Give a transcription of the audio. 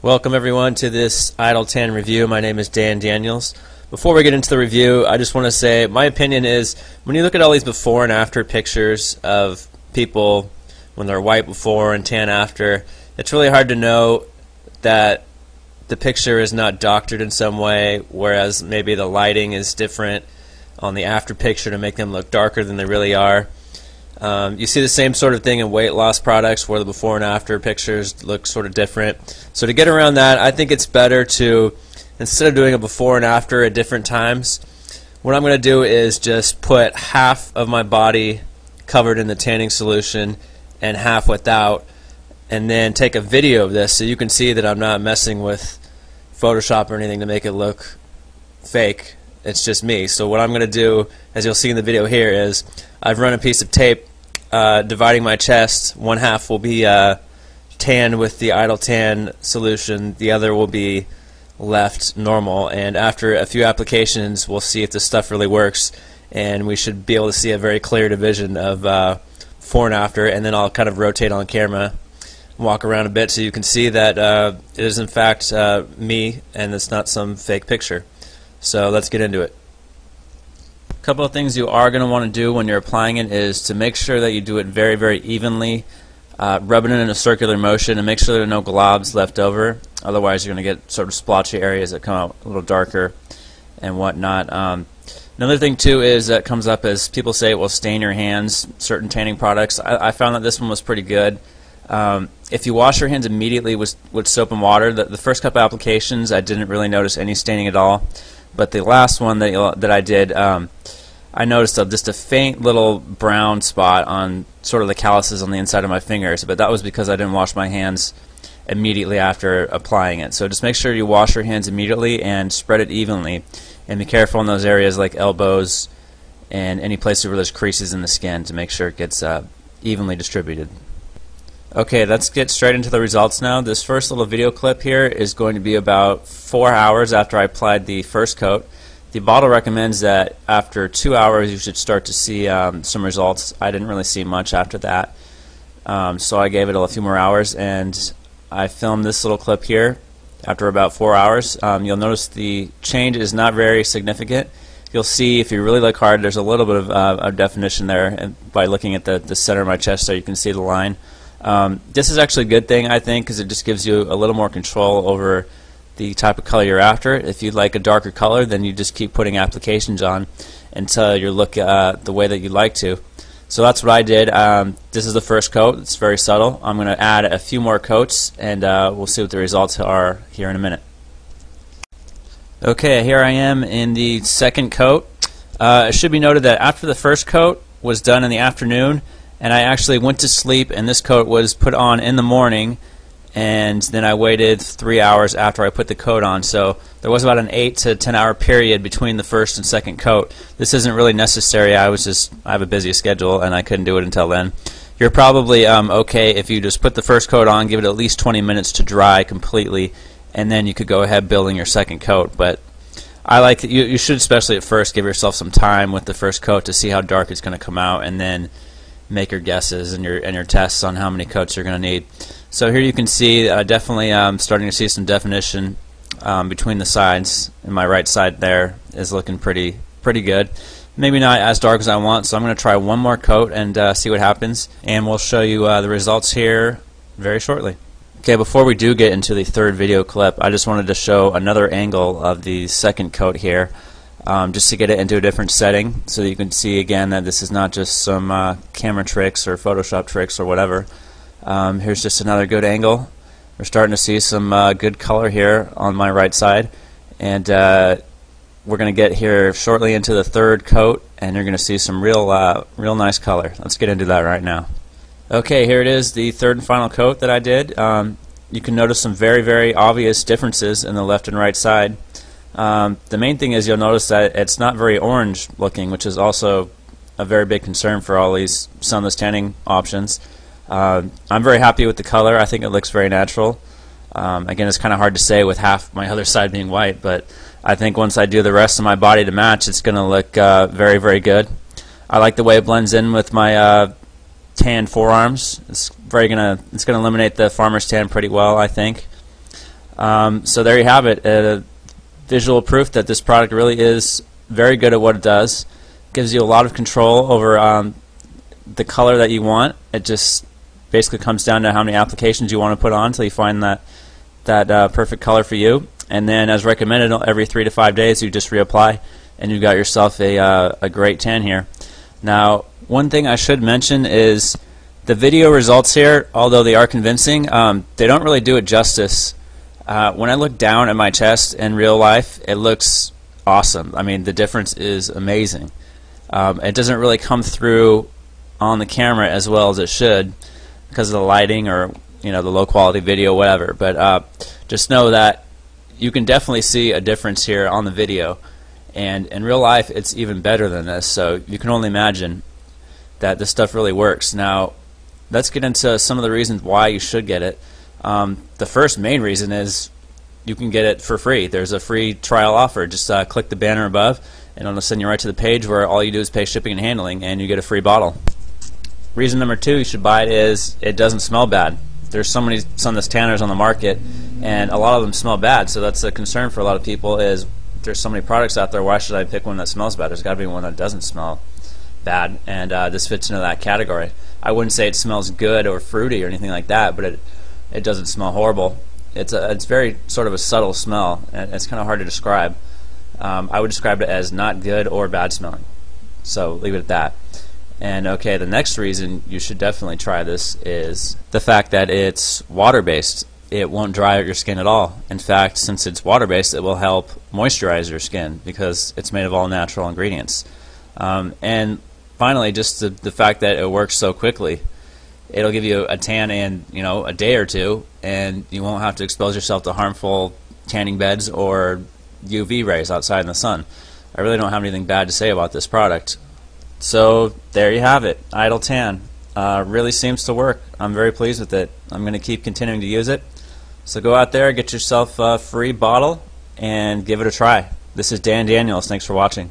Welcome everyone to this Idle Tan review. My name is Dan Daniels. Before we get into the review, I just want to say my opinion is when you look at all these before and after pictures of people when they're white before and tan after, it's really hard to know that the picture is not doctored in some way, whereas maybe the lighting is different on the after picture to make them look darker than they really are. You see the same sort of thing in weight loss products where the before and after pictures look sort of different. So to get around that, I think it's better to, instead of doing a before and after at different times, what I'm going to do is just put half of my body covered in the tanning solution and half without, and then take a video of this so you can see that I'm not messing with Photoshop or anything to make it look fake. It's just me. So what I'm going to do, as you'll see in the video here, is I've run a piece of tape dividing my chest. One half will be tan with the Idle Tan solution, the other will be left normal, and after a few applications we'll see if this stuff really works, and we should be able to see a very clear division of before and after, and then I'll kind of rotate on camera, walk around a bit so you can see that it is in fact me and it's not some fake picture. So let's get into it. A couple of things you are going to want to do when you're applying it is to make sure that you do it very, very evenly. Rub it in a circular motion and make sure there are no globs left over. Otherwise you're going to get sort of splotchy areas that come out a little darker and whatnot. Another thing too is that comes up as people say it will stain your hands, certain tanning products. I found that this one was pretty good. If you wash your hands immediately with soap and water, the first couple applications I didn't really notice any staining at all. But the last one that I did, I noticed just a faint little brown spot on sort of the calluses on the inside of my fingers, but that was because I didn't wash my hands immediately after applying it. So just make sure you wash your hands immediately and spread it evenly, and be careful in those areas like elbows and any places where there's creases in the skin to make sure it gets evenly distributed. Okay, let's get straight into the results now. This first little video clip here is going to be about 4 hours after I applied the first coat. The bottle recommends that after 2 hours you should start to see some results. I didn't really see much after that, so I gave it a few more hours, and I filmed this little clip here after about 4 hours. You'll notice the change is not very significant. You'll see if you really look hard there's a little bit of definition there, and by looking at the center of my chest there you can see the line. This is actually a good thing, I think, because it just gives you a little more control over the type of color you're after. If you'd like a darker color, then you just keep putting applications on until you look the way that you like to. So that's what I did. This is the first coat. It's very subtle. I'm going to add a few more coats, and we'll see what the results are here in a minute. Okay, here I am in the second coat. It should be noted that after the first coat was done in the afternoon, and I actually went to sleep, and this coat was put on in the morning, and then I waited 3 hours after I put the coat on. So there was about an 8 to 10 hour period between the first and second coat. This isn't really necessary. I have a busy schedule and I couldn't do it until then. You're probably okay if you just put the first coat on, give it at least 20 minutes to dry completely, and then you could go ahead building your second coat. But I like that you should, especially at first, give yourself some time with the first coat to see how dark it's going to come out, and then make your guesses and your tests on how many coats you're going to need. So here you can see definitely starting to see some definition between the sides, and my right side there is looking pretty good. Maybe not as dark as I want, so I'm going to try one more coat and see what happens, and we'll show you the results here very shortly. Okay, before we do get into the third video clip, I just wanted to show another angle of the second coat here. Just to get it into a different setting so that you can see again that this is not just some camera tricks or Photoshop tricks or whatever. Here's just another good angle. We're starting to see some good color here on my right side, and we're going to get here shortly into the third coat, and you're going to see some real nice color. Let's get into that right now. Okay, here it is, the third and final coat that I did. You can notice some very, very obvious differences in the left and right side. The main thing is you'll notice that it's not very orange looking, which is also a very big concern for all these sunless tanning options. I'm very happy with the color. I think it looks very natural. Again, it's kind of hard to say with half my other side being white, but I think once I do the rest of my body to match, it's going to look very, very good. I like the way it blends in with my tan forearms. It's gonna eliminate the farmer's tan pretty well, I think. So there you have it, visual proof that this product really is very good at what it does. Gives you a lot of control over the color that you want. It just basically comes down to how many applications you want to put on until you find that perfect color for you. And then, as recommended, every 3 to 5 days you just reapply, and you've got yourself a great tan here. Now, one thing I should mention is the video results here, although they are convincing, they don't really do it justice. When I look down at my chest in real life, it looks awesome. I mean, the difference is amazing. It doesn't really come through on the camera as well as it should because of the lighting or the low quality video, whatever. But just know that you can definitely see a difference here on the video, and in real life it's even better than this, so you can only imagine that this stuff really works. Now let's get into some of the reasons why you should get it. The first main reason is you can get it for free. There's a free trial offer. Just click the banner above and it'll send you right to the page where all you do is pay shipping and handling and you get a free bottle. Reason number 2 you should buy it is it doesn't smell bad. There's so many Sunless tanners on the market, and a lot of them smell bad, so that's a concern for a lot of people. Is there's so many products out there, why should I pick one that smells bad? There's got to be one that doesn't smell bad, and this fits into that category. I wouldn't say it smells good or fruity or anything like that, but it doesn't smell horrible. It's very sort of a subtle smell, and it's kind of hard to describe. I would describe it as not good or bad smelling, so leave it at that. And okay, the next reason you should definitely try this is the fact that it's water-based. It won't dry out your skin at all. In fact, since it's water-based, it will help moisturize your skin because it's made of all natural ingredients. And finally, just the fact that it works so quickly. It'll give you a tan in a day or two, and you won't have to expose yourself to harmful tanning beds or UV rays outside in the sun. I really don't have anything bad to say about this product. So there you have it, Idle Tan. Really seems to work. I'm very pleased with it. I'm going to keep continuing to use it. So go out there, get yourself a free bottle, and give it a try. This is Dan Daniels. Thanks for watching.